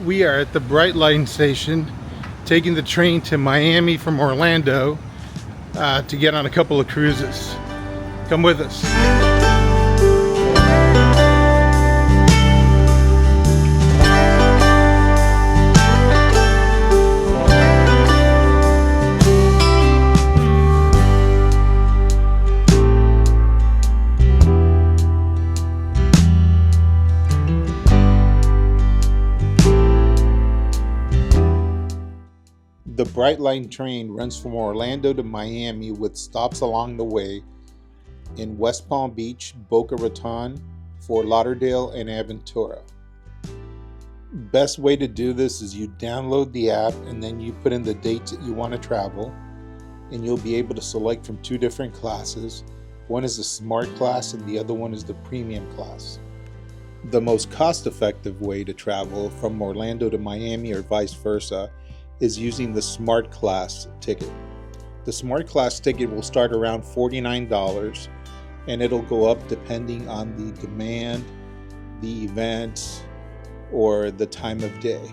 We are at the Brightline station, taking the train to Miami from Orlando to get on a couple of cruises. Come with us. The Brightline train runs from Orlando to Miami with stops along the way in West Palm Beach, Boca Raton, Fort Lauderdale, and Aventura. Best way to do this is you download the app and then you put in the dates that you want to travel, and you'll be able to select from two different classes. One is the Smart class and the other one is the Premium class. The most cost-effective way to travel from Orlando to Miami or vice versa is using the Smart class ticket. The Smart class ticket will start around $49 and it'll go up depending on the demand, the events, or the time of day.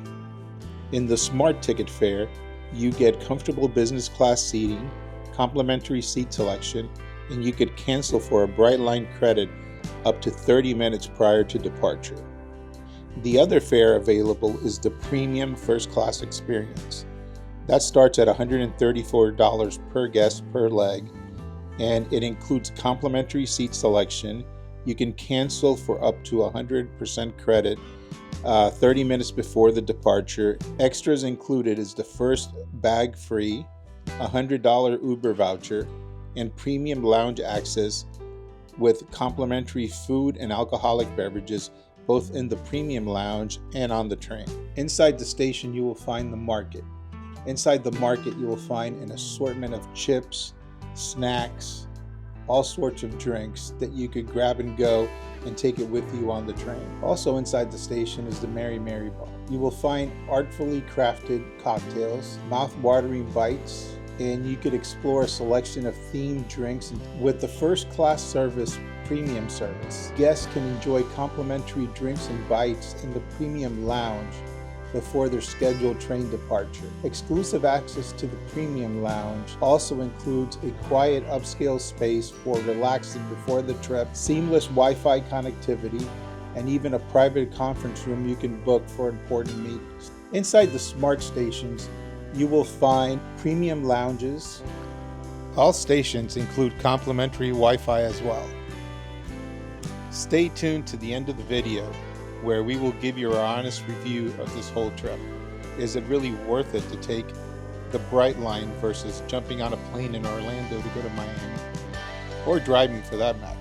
In the Smart ticket fare, you get comfortable business class seating, complimentary seat selection, and you could cancel for a Brightline credit up to 30 minutes prior to departure. The other fare available is the Premium First Class Experience. That starts at $134 per guest per leg, and it includes complimentary seat selection. You can cancel for up to 100% credit 30 minutes before the departure. Extras included is the first bag free, $100 Uber voucher, and premium lounge access with complimentary food and alcoholic beverages both in the premium lounge and on the train. Inside the station, you will find the market. Inside the market, you will find an assortment of chips, snacks, all sorts of drinks that you could grab and go and take it with you on the train. Also inside the station is the Mary Mary Bar. You will find artfully crafted cocktails, mouth-watering bites, and you could explore a selection of themed drinks. With the first class service, Premium service, guests can enjoy complimentary drinks and bites in the Premium lounge before their scheduled train departure. Exclusive access to the Premium lounge also includes a quiet upscale space for relaxing before the trip, seamless Wi-Fi connectivity, and even a private conference room you can book for important meetings. Inside the Smart stations, you will find premium lounges. All stations include complimentary Wi-Fi as well. Stay tuned to the end of the video where we will give you our honest review of this whole trip. Is it really worth it to take the Brightline versus jumping on a plane in Orlando to go to Miami? Or driving for that matter?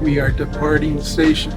We are departing the station.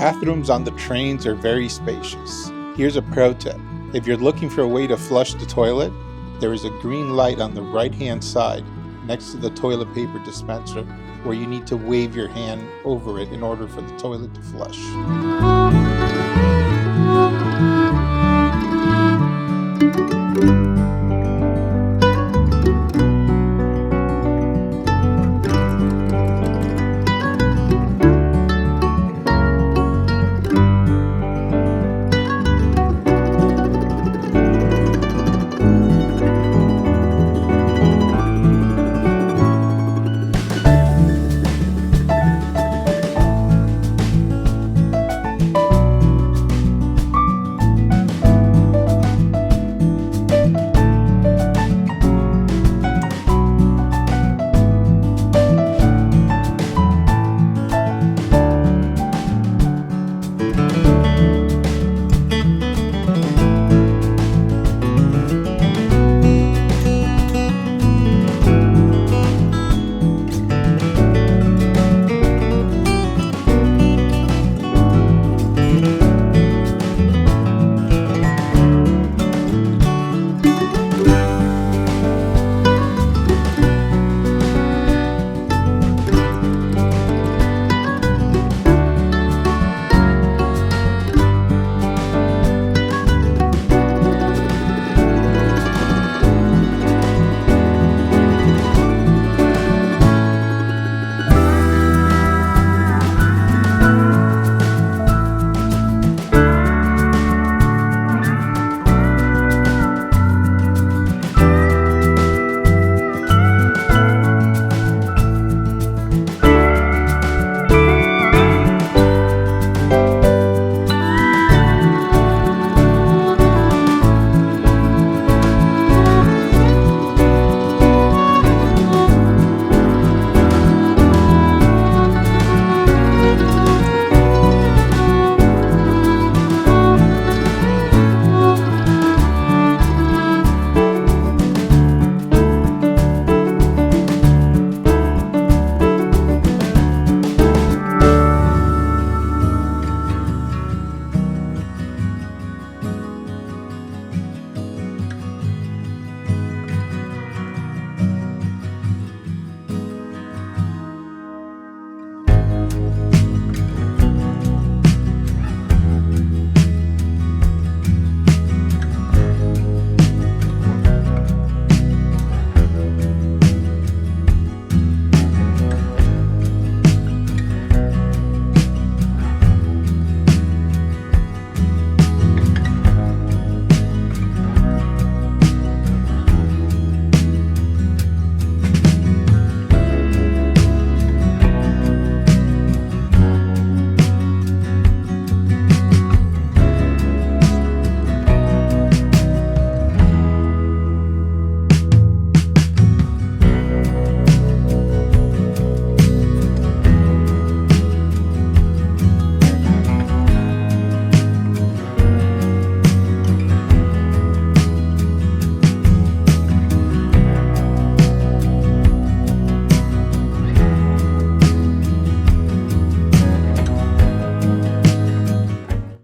Bathrooms on the trains are very spacious. Here's a pro tip. If you're looking for a way to flush the toilet, there is a green light on the right-hand side next to the toilet paper dispenser where you need to wave your hand over it in order for the toilet to flush.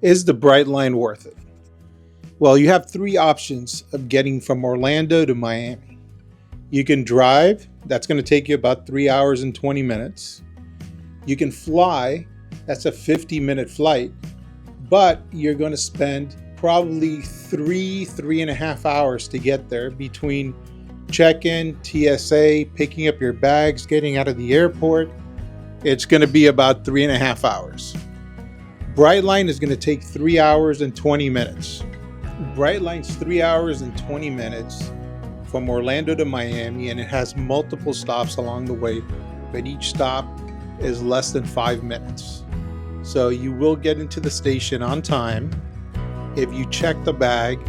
Is the Brightline worth it? Well, you have three options of getting from Orlando to Miami. You can drive, that's going to take you about 3 hours and 20 minutes. You can fly, that's a 50-minute flight, but you're going to spend probably 3.5 hours to get there between check-in, TSA, picking up your bags, getting out of the airport. It's going to be about 3.5 hours. Brightline is going to take 3 hours and 20 minutes. Brightline's 3 hours and 20 minutes from Orlando to Miami, and it has multiple stops along the way, but each stop is less than 5 minutes. So you will get into the station on time. If you check the bag,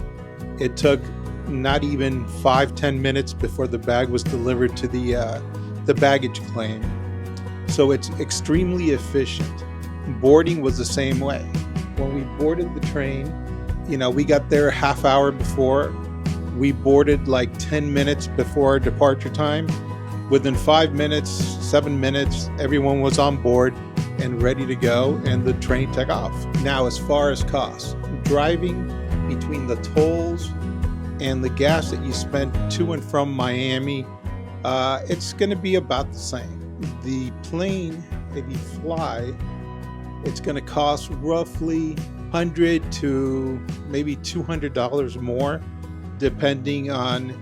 it took not even 5-10 minutes before the bag was delivered to the baggage claim. So it's extremely efficient. Boarding was the same way. When we boarded the train, we got there a half hour before. We boarded like 10 minutes before our departure time. Within 5 minutes, 7 minutes, everyone was on board. and ready to go, and the train took off. Now, as far as costs, driving between the tolls and the gas that you spend to and from Miami, it's going to be about the same. The plane, if you fly, it's going to cost roughly $100 to maybe $200 more, depending on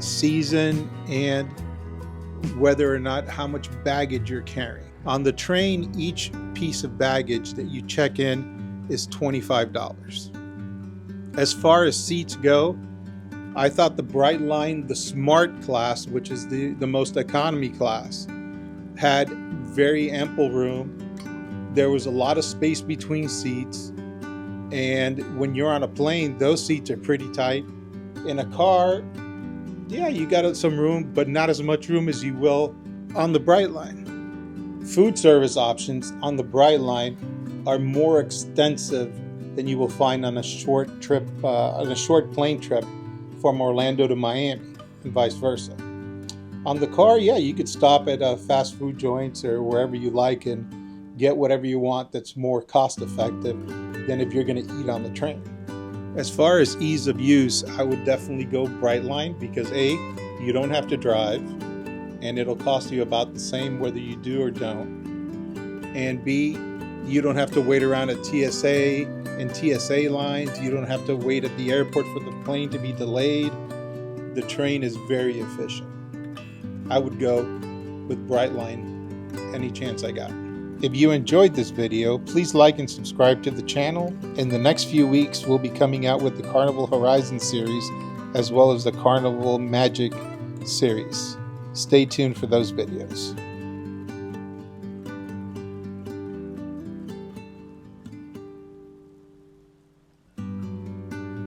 season and whether or not how much baggage you're carrying. On the train, each piece of baggage that you check in is $25. As far as seats go, I thought the Brightline, the Smart class, which is the most economy class, had very ample room. There was a lot of space between seats, and when you're on a plane, those seats are pretty tight. In a car, yeah, you got some room, but not as much room as you will on the Brightline. Food service options on the Brightline are more extensive than you will find on a short trip, on a short plane trip from Orlando to Miami, and vice versa. On the car, yeah, you could stop at fast food joints or wherever you like and get whatever you want that's more cost effective than if you're going to eat on the train. As far as ease of use, I would definitely go Brightline because A, you don't have to drive, and it'll cost you about the same whether you do or don't. And B, you don't have to wait around at TSA and TSA lines. You don't have to wait at the airport for the plane to be delayed. The train is very efficient. I would go with Brightline any chance I got. If you enjoyed this video, please like and subscribe to the channel. In the next few weeks, we'll be coming out with the Carnival Horizon series as well as the Carnival Magic series. Stay tuned for those videos.